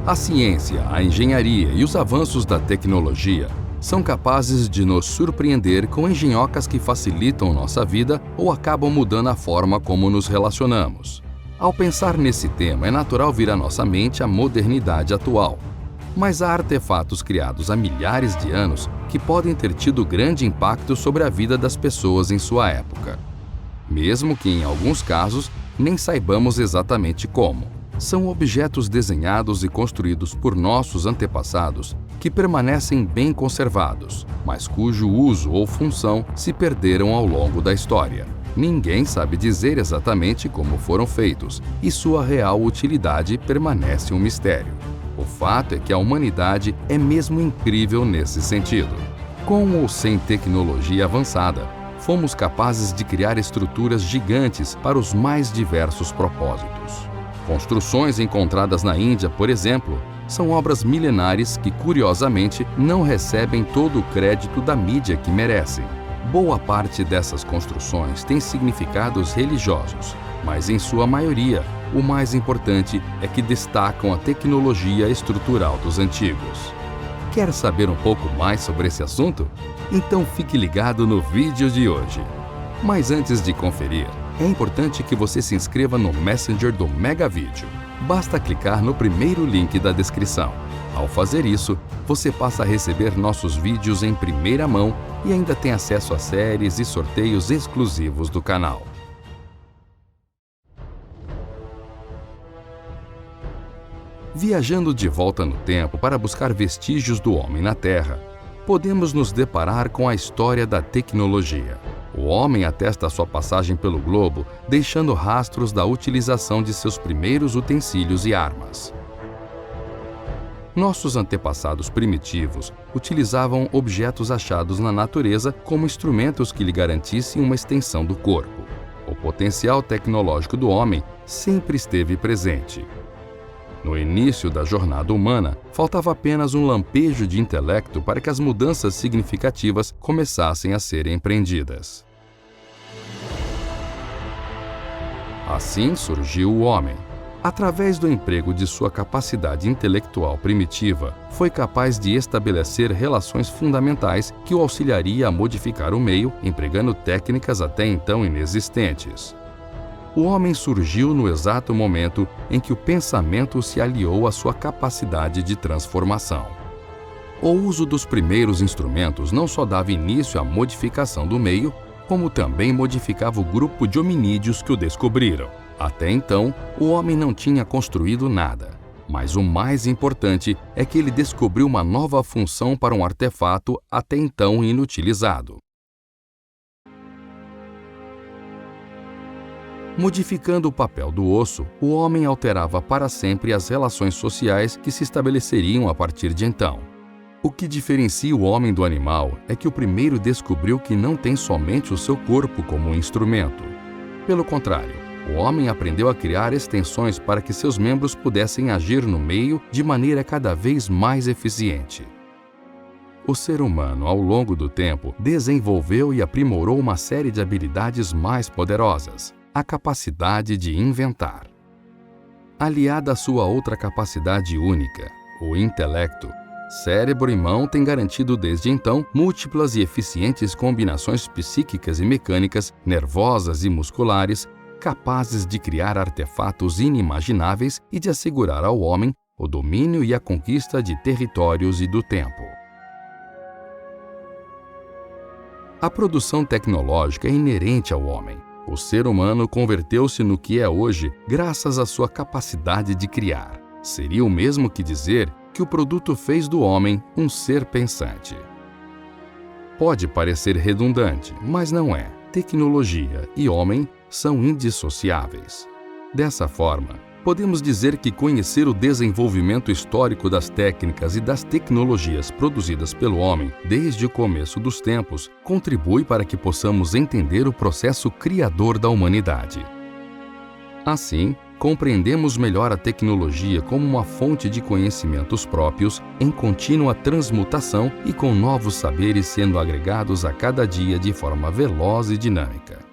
A ciência, a engenharia e os avanços da tecnologia são capazes de nos surpreender com engenhocas que facilitam nossa vida ou acabam mudando a forma como nos relacionamos. Ao pensar nesse tema, é natural vir à nossa mente a modernidade atual. Mas há artefatos criados há milhares de anos que podem ter tido grande impacto sobre a vida das pessoas em sua época. Mesmo que, em alguns casos, nem saibamos exatamente como. São objetos desenhados e construídos por nossos antepassados que permanecem bem conservados, mas cujo uso ou função se perderam ao longo da história. Ninguém sabe dizer exatamente como foram feitos, e sua real utilidade permanece um mistério. O fato é que a humanidade é mesmo incrível nesse sentido. Com ou sem tecnologia avançada, fomos capazes de criar estruturas gigantes para os mais diversos propósitos. Construções encontradas na Índia, por exemplo, são obras milenares que, curiosamente, não recebem todo o crédito da mídia que merecem. Boa parte dessas construções tem significados religiosos, mas em sua maioria, o mais importante é que destacam a tecnologia estrutural dos antigos. Quer saber um pouco mais sobre esse assunto? Então fique ligado no vídeo de hoje. Mas antes de conferir, é importante que você se inscreva no Messenger do Megavídeo. Basta clicar no primeiro link da descrição. Ao fazer isso, você passa a receber nossos vídeos em primeira mão e ainda tem acesso a séries e sorteios exclusivos do canal. Viajando de volta no tempo para buscar vestígios do homem na Terra, podemos nos deparar com a história da tecnologia. O homem atesta sua passagem pelo globo, deixando rastros da utilização de seus primeiros utensílios e armas. Nossos antepassados primitivos utilizavam objetos achados na natureza como instrumentos que lhe garantissem uma extensão do corpo. O potencial tecnológico do homem sempre esteve presente. No início da jornada humana, faltava apenas um lampejo de intelecto para que as mudanças significativas começassem a ser empreendidas. Assim surgiu o homem. Através do emprego de sua capacidade intelectual primitiva, foi capaz de estabelecer relações fundamentais que o auxiliaria a modificar o meio, empregando técnicas até então inexistentes. O homem surgiu no exato momento em que o pensamento se aliou à sua capacidade de transformação. O uso dos primeiros instrumentos não só dava início à modificação do meio, como também modificava o grupo de hominídeos que o descobriram. Até então, o homem não tinha construído nada, mas o mais importante é que ele descobriu uma nova função para um artefato até então inutilizado. Modificando o papel do osso, o homem alterava para sempre as relações sociais que se estabeleceriam a partir de então. O que diferencia o homem do animal é que o primeiro descobriu que não tem somente o seu corpo como um instrumento. Pelo contrário, o homem aprendeu a criar extensões para que seus membros pudessem agir no meio de maneira cada vez mais eficiente. O ser humano, ao longo do tempo, desenvolveu e aprimorou uma série de habilidades mais poderosas: a capacidade de inventar. Aliada à sua outra capacidade única, o intelecto, cérebro e mão têm garantido desde então múltiplas e eficientes combinações psíquicas e mecânicas, nervosas e musculares, capazes de criar artefatos inimagináveis e de assegurar ao homem o domínio e a conquista de territórios e do tempo. A produção tecnológica é inerente ao homem. O ser humano converteu-se no que é hoje graças à sua capacidade de criar. Seria o mesmo que dizer que o produto fez do homem um ser pensante. Pode parecer redundante, mas não é. Tecnologia e homem são indissociáveis. Dessa forma, podemos dizer que conhecer o desenvolvimento histórico das técnicas e das tecnologias produzidas pelo homem desde o começo dos tempos contribui para que possamos entender o processo criador da humanidade. Assim, compreendemos melhor a tecnologia como uma fonte de conhecimentos próprios em contínua transmutação e com novos saberes sendo agregados a cada dia de forma veloz e dinâmica.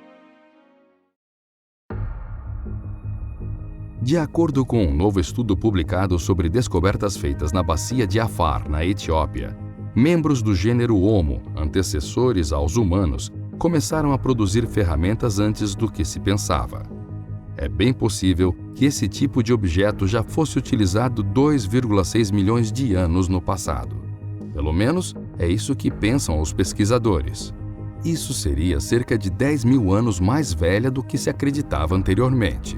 De acordo com um novo estudo publicado sobre descobertas feitas na bacia de Afar, na Etiópia, membros do gênero Homo, antecessores aos humanos, começaram a produzir ferramentas antes do que se pensava. É bem possível que esse tipo de objeto já fosse utilizado 2,6 milhões de anos no passado. Pelo menos é isso que pensam os pesquisadores. Isso seria cerca de 10 mil anos mais velha do que se acreditava anteriormente.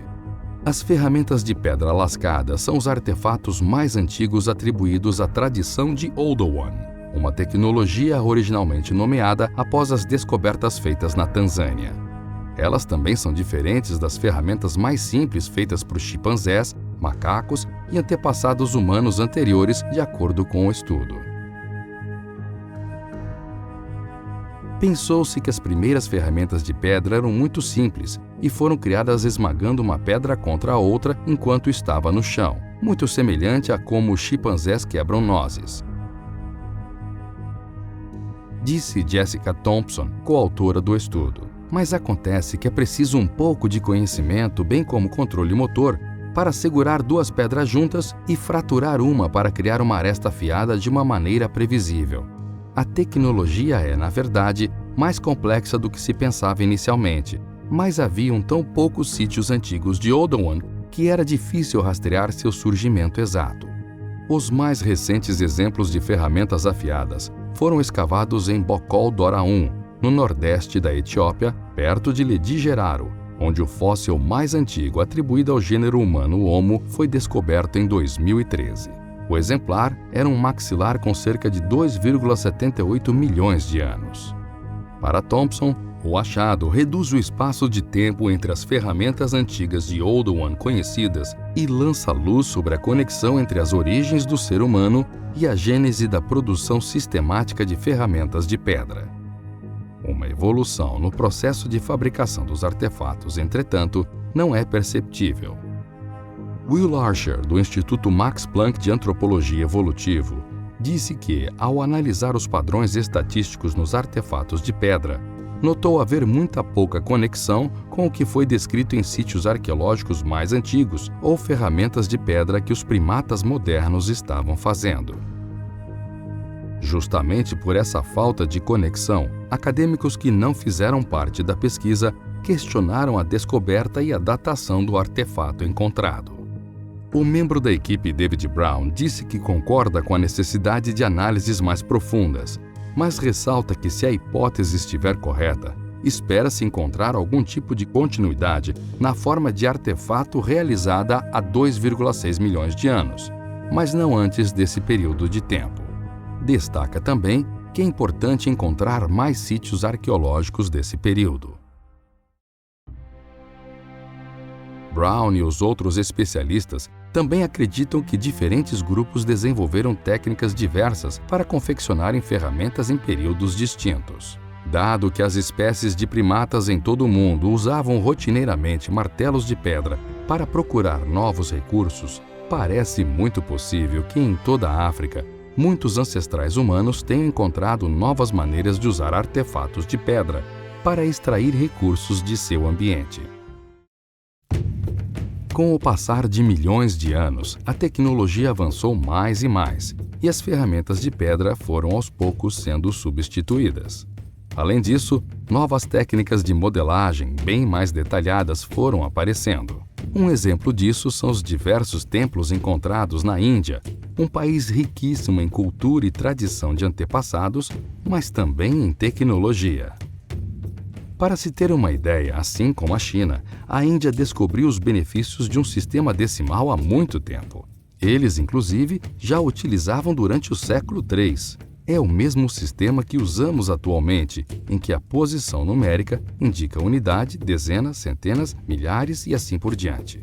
As ferramentas de pedra lascada são os artefatos mais antigos atribuídos à tradição de Oldowan, uma tecnologia originalmente nomeada após as descobertas feitas na Tanzânia. Elas também são diferentes das ferramentas mais simples feitas por chimpanzés, macacos e antepassados humanos anteriores, de acordo com o estudo. Pensou-se que as primeiras ferramentas de pedra eram muito simples e foram criadas esmagando uma pedra contra a outra enquanto estava no chão, muito semelhante a como os chimpanzés quebram nozes. Disse Jessica Thompson, coautora do estudo. Mas acontece que é preciso um pouco de conhecimento, bem como controle motor, para segurar duas pedras juntas e fraturar uma para criar uma aresta afiada de uma maneira previsível. A tecnologia é, na verdade, mais complexa do que se pensava inicialmente, mas haviam tão poucos sítios antigos de Oldowan que era difícil rastrear seu surgimento exato. Os mais recentes exemplos de ferramentas afiadas foram escavados em Bokol Doraun, no nordeste da Etiópia, perto de Ledigeraro, onde o fóssil mais antigo atribuído ao gênero humano Homo foi descoberto em 2013. O exemplar era um maxilar com cerca de 2,78 milhões de anos. Para Thompson, o achado reduz o espaço de tempo entre as ferramentas antigas de Oldowan conhecidas e lança luz sobre a conexão entre as origens do ser humano e a gênese da produção sistemática de ferramentas de pedra. Uma evolução no processo de fabricação dos artefatos, entretanto, não é perceptível. Will Archer, do Instituto Max Planck de Antropologia Evolutivo, disse que, ao analisar os padrões estatísticos nos artefatos de pedra, notou haver muita pouca conexão com o que foi descrito em sítios arqueológicos mais antigos ou ferramentas de pedra que os primatas modernos estavam fazendo. Justamente por essa falta de conexão, acadêmicos que não fizeram parte da pesquisa questionaram a descoberta e a datação do artefato encontrado. O membro da equipe David Brown disse que concorda com a necessidade de análises mais profundas, mas ressalta que se a hipótese estiver correta, espera-se encontrar algum tipo de continuidade na forma de artefato realizada há 2,6 milhões de anos, mas não antes desse período de tempo. Destaca também que é importante encontrar mais sítios arqueológicos desse período. Brown e os outros especialistas também acreditam que diferentes grupos desenvolveram técnicas diversas para confeccionarem ferramentas em períodos distintos. Dado que as espécies de primatas em todo o mundo usavam rotineiramente martelos de pedra para procurar novos recursos, parece muito possível que em toda a África, muitos ancestrais humanos tenham encontrado novas maneiras de usar artefatos de pedra para extrair recursos de seu ambiente. Com o passar de milhões de anos, a tecnologia avançou mais e mais, e as ferramentas de pedra foram aos poucos sendo substituídas. Além disso, novas técnicas de modelagem bem mais detalhadas foram aparecendo. Um exemplo disso são os diversos templos encontrados na Índia, um país riquíssimo em cultura e tradição de antepassados, mas também em tecnologia. Para se ter uma ideia, assim como a China, a Índia descobriu os benefícios de um sistema decimal há muito tempo. Eles, inclusive, já o utilizavam durante o século III. É o mesmo sistema que usamos atualmente, em que a posição numérica indica unidade, dezenas, centenas, milhares e assim por diante.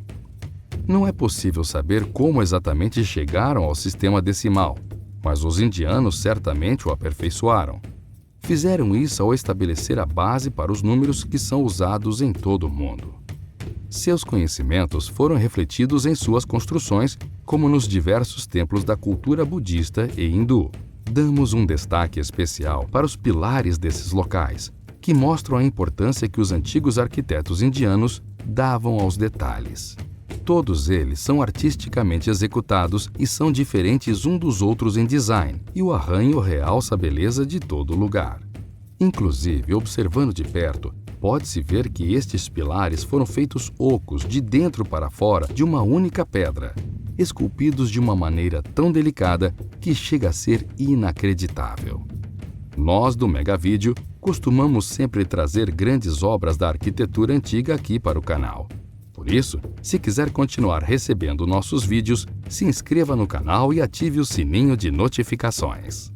Não é possível saber como exatamente chegaram ao sistema decimal, mas os indianos certamente o aperfeiçoaram. Fizeram isso ao estabelecer a base para os números que são usados em todo o mundo. Seus conhecimentos foram refletidos em suas construções, como nos diversos templos da cultura budista e hindu. Damos um destaque especial para os pilares desses locais, que mostram a importância que os antigos arquitetos indianos davam aos detalhes. Todos eles são artisticamente executados e são diferentes um dos outros em design, e o arranho realça a beleza de todo lugar. Inclusive, observando de perto, pode-se ver que estes pilares foram feitos ocos de dentro para fora de uma única pedra, esculpidos de uma maneira tão delicada que chega a ser inacreditável. Nós, do Megavídeo, costumamos sempre trazer grandes obras da arquitetura antiga aqui para o canal. Por isso, se quiser continuar recebendo nossos vídeos, se inscreva no canal e ative o sininho de notificações.